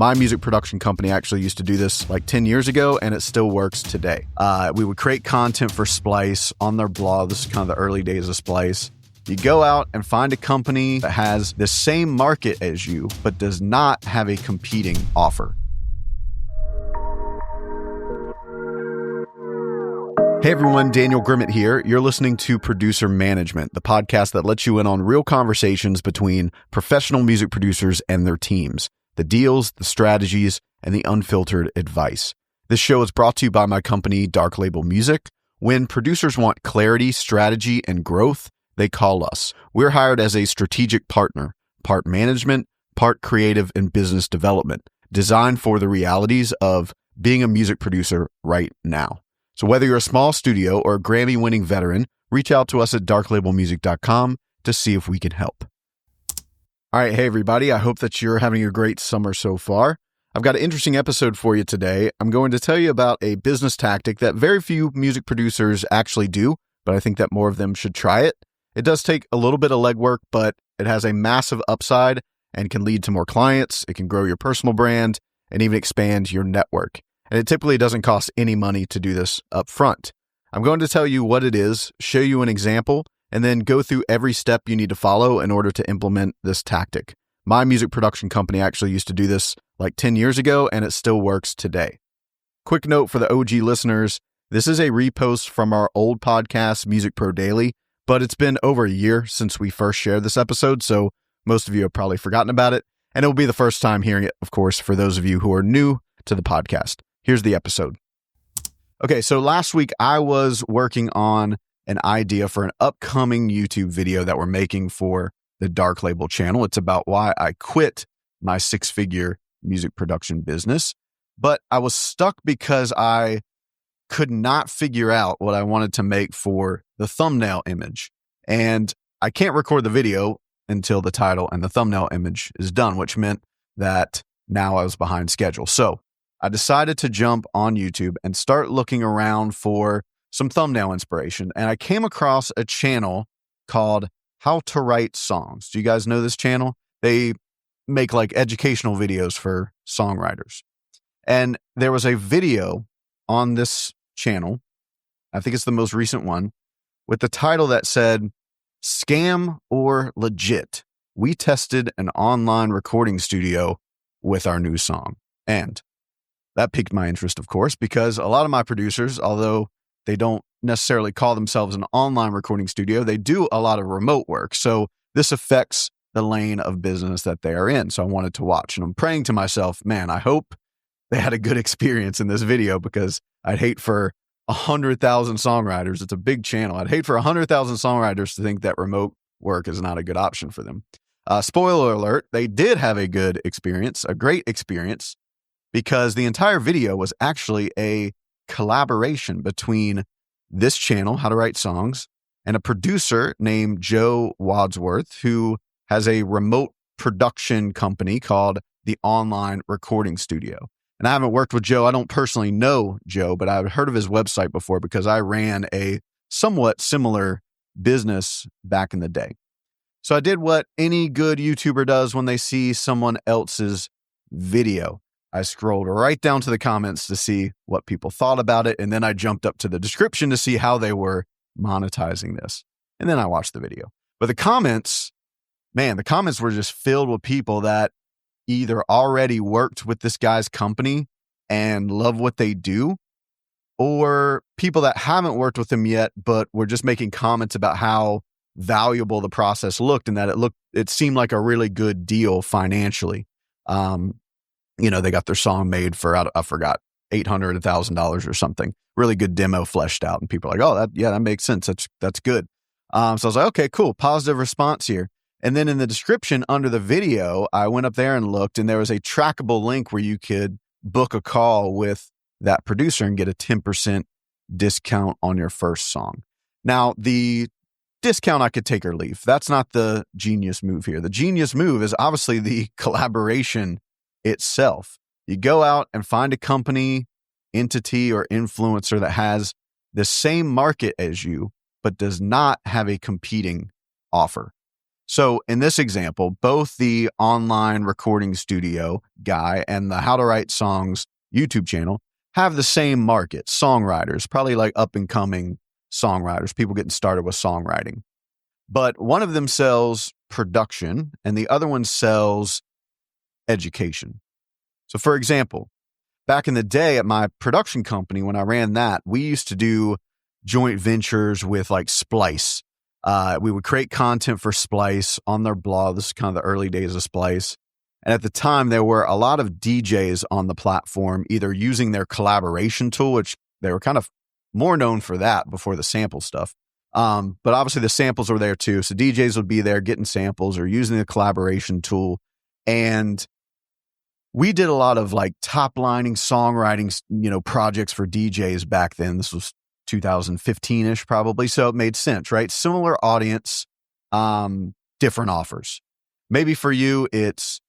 My music production company actually used to do this like 10 years ago, and it still works today. We would create content for Splice on their blog. This is kind of the early days of Splice. You go out and find a company that has the same market as you, but does not have a competing offer. Hey everyone, Daniel Grimmett here. You're listening to Producer Management, the podcast that lets you in on real conversations between professional music producers and their teams. The deals, the strategies, and the unfiltered advice. This show is brought to you by my company, Dark Label Music. When producers want clarity, strategy, and growth, they call us. We're hired as a strategic partner, part management, part creative and business development, designed for the realities of being a music producer right now. So whether you're a small studio or a Grammy-winning veteran, reach out to us at darklabelmusic.com to see if we can help. All right, hey everybody, I hope that you're having a great summer so far. I've got an interesting episode for you today. I'm going to tell you about a business tactic that very few music producers actually do, but I think that more of them should try it. It does take a little bit of legwork, but it has a massive upside and can lead to more clients. It can grow your personal brand and even expand your network. And it typically doesn't cost any money to do this up front. I'm going to tell you what it is, show you an example, and then go through every step you need to follow in order to implement this tactic. My music production company actually used to do this like 10 years ago, and it still works today. Quick note for the OG listeners, this is a repost from our old podcast, Music Pro Daily, but it's been over a year since we first shared this episode, so most of you have probably forgotten about it, and it will be the first time hearing it, of course, for those of you who are new to the podcast. Here's the episode. Okay, so last week I was working on an idea for an upcoming YouTube video that we're making for the Dark Label channel. It's about why I quit my six-figure music production business, but I was stuck because I could not figure out what I wanted to make for the thumbnail image. And I can't record the video until the title and the thumbnail image is done, which meant that now I was behind schedule. So I decided to jump on YouTube and start looking around for some thumbnail inspiration. And I came across a channel called How to Write Songs. Do you guys know this channel? They make like educational videos for songwriters. And there was a video on this channel, I think it's the most recent one, with the title that said, Scam or Legit? We tested an online recording studio with our new song. And that piqued my interest, of course, because a lot of my producers, although they don't necessarily call themselves an online recording studio, they do a lot of remote work. So this affects the lane of business that they are in. So I wanted to watch, and I'm praying to myself, man, I hope they had a good experience in this video, because I'd hate for 100,000 songwriters. It's a big channel. I'd hate for 100,000 songwriters to think that remote work is not a good option for them. Spoiler alert, they did have a good experience, a great experience, because the entire video was actually a collaboration between this channel, How to Write Songs, and a producer named Joe Wadsworth, who has a remote production company called The Online Recording Studio. And I haven't worked with Joe. I don't personally know Joe, but I've heard of his website before because I ran a somewhat similar business back in the day. So I did what any good YouTuber does when they see someone else's video. I scrolled right down to the comments to see what people thought about it. And then I jumped up to the description to see how they were monetizing this. And then I watched the video. But the comments, man, the comments were just filled with people that either already worked with this guy's company and love what they do, or people that haven't worked with him yet, but were just making comments about how valuable the process looked and that it seemed like a really good deal financially. They got their song made for, I forgot, $800, $1,000 or something. Really good demo fleshed out. And people are like, oh, that makes sense. That's good. So I was like, okay, cool. Positive response here. And then in the description under the video, I went up there and looked, and there was a trackable link where you could book a call with that producer and get a 10% discount on your first song. Now, the discount I could take or leave. That's not the genius move here. The genius move is obviously the collaboration itself. You go out and find a company, entity, or influencer that has the same market as you, but does not have a competing offer. So in this example, both the online recording studio guy and the How to Write Songs YouTube channel have the same market, songwriters, probably like up and coming songwriters, people getting started with songwriting. But one of them sells production and the other one sells education. So for example, back in the day at my production company, when I ran that, we used to do joint ventures with like Splice. We would create content for Splice on their blog. This is kind of the early days of Splice. And at the time, there were a lot of DJs on the platform, either using their collaboration tool, which they were kind of more known for that before the sample stuff. But obviously the samples were there too. So DJs would be there getting samples or using the collaboration tool. And we did a lot of like top lining songwriting, projects for DJs back then. This was 2015-ish probably. So it made sense, right? Similar audience, different offers. Maybe for you, it's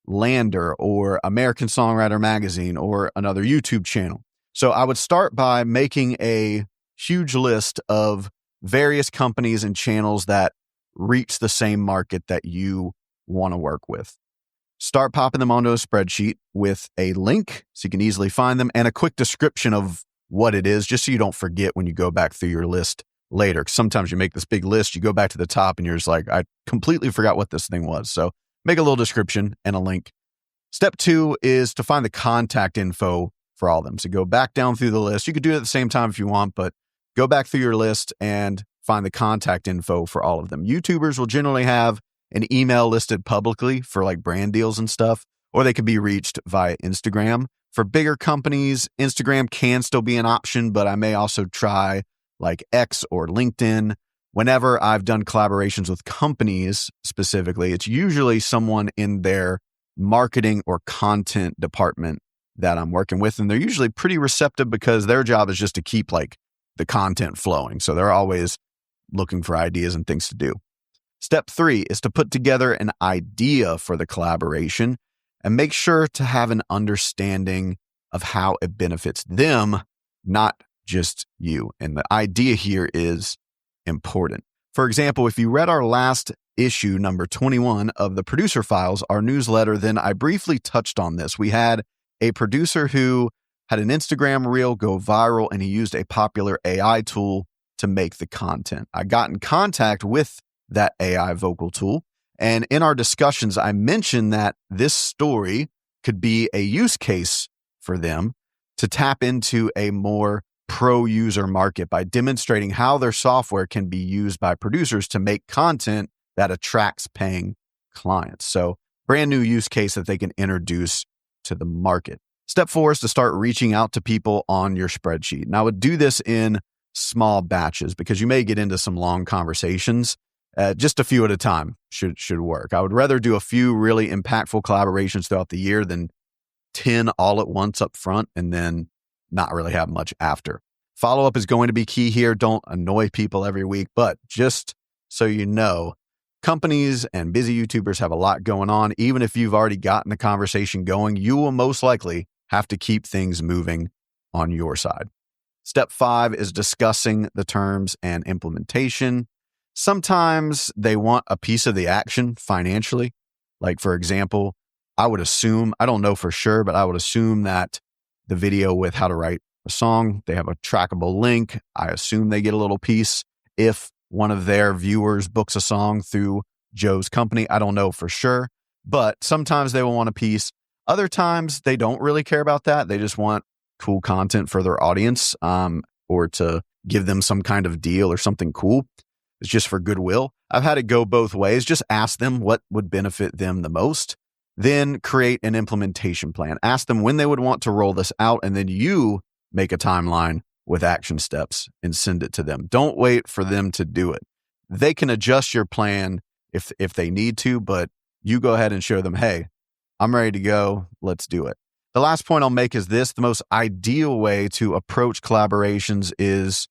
Lander or American Songwriter Magazine or another YouTube channel. So I would start by making a huge list of various companies and channels that reach the same market that you want to work with. Start popping them onto a spreadsheet with a link so you can easily find them and a quick description of what it is, just so you don't forget when you go back through your list later. 'Cause sometimes you make this big list, you go back to the top and you're just like, I completely forgot what this thing was. So make a little description and a link. Step 2 is to find the contact info for all of them. So go back down through the list. You could do it at the same time if you want, but go back through your list and find the contact info for all of them. YouTubers will generally have an email listed publicly for like brand deals and stuff, or they could be reached via Instagram. For bigger companies, Instagram can still be an option, but I may also try like X or LinkedIn. Whenever I've done collaborations with companies specifically, it's usually someone in their marketing or content department that I'm working with. And they're usually pretty receptive because their job is just to keep like the content flowing. So they're always looking for ideas and things to do. Step 3 is to put together an idea for the collaboration and make sure to have an understanding of how it benefits them, not just you. And the idea here is important. For example, if you read our last issue, number 21 of the Producer Files, our newsletter, then I briefly touched on this. We had a producer who had an Instagram reel go viral, and he used a popular AI tool to make the content. I got in contact with that AI vocal tool, and in our discussions, I mentioned that this story could be a use case for them to tap into a more pro-user market by demonstrating how their software can be used by producers to make content that attracts paying clients. So brand new use case that they can introduce to the market. Step 4 is to start reaching out to people on your spreadsheet. And I would do this in small batches because you may get into some long conversations. Just a few at a time should work. I would rather do a few really impactful collaborations throughout the year than 10 all at once up front and then not really have much after. Follow-up is going to be key here. Don't annoy people every week, but just so you know, companies and busy YouTubers have a lot going on. Even if you've already gotten the conversation going, you will most likely have to keep things moving on your side. Step 5 is discussing the terms and implementation. Sometimes they want a piece of the action financially. Like, for example, I would assume, I don't know for sure, but I would assume that the video with how to write a song, they have a trackable link. I assume they get a little piece if one of their viewers books a song through Joe's company. I don't know for sure, but sometimes they will want a piece. Other times they don't really care about that. They just want cool content for their audience, or to give them some kind of deal or something cool. It's just for goodwill. I've had it go both ways. Just ask them what would benefit them the most. Then create an implementation plan. Ask them when they would want to roll this out, and then you make a timeline with action steps and send it to them. Don't wait for them to do it. They can adjust your plan if they need to, but you go ahead and show them, hey, I'm ready to go. Let's do it. The last point I'll make is this: the most ideal way to approach collaborations is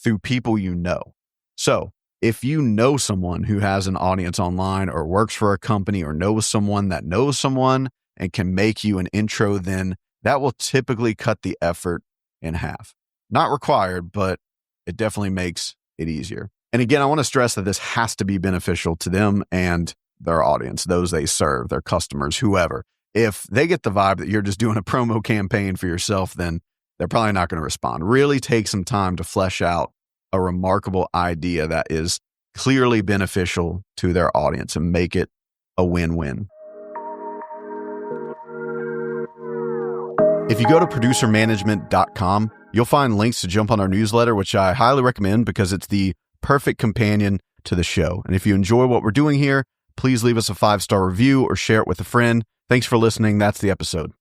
through people you know. So if you know someone who has an audience online or works for a company or knows someone that knows someone and can make you an intro, then that will typically cut the effort in half. Not required, but it definitely makes it easier. And again, I want to stress that this has to be beneficial to them and their audience, those they serve, their customers, whoever. If they get the vibe that you're just doing a promo campaign for yourself, then they're probably not going to respond. Really take some time to flesh out a remarkable idea that is clearly beneficial to their audience and make it a win-win. If you go to producermanagement.com, you'll find links to jump on our newsletter, which I highly recommend because it's the perfect companion to the show. And if you enjoy what we're doing here, please leave us a 5-star review or share it with a friend. Thanks for listening. That's the episode.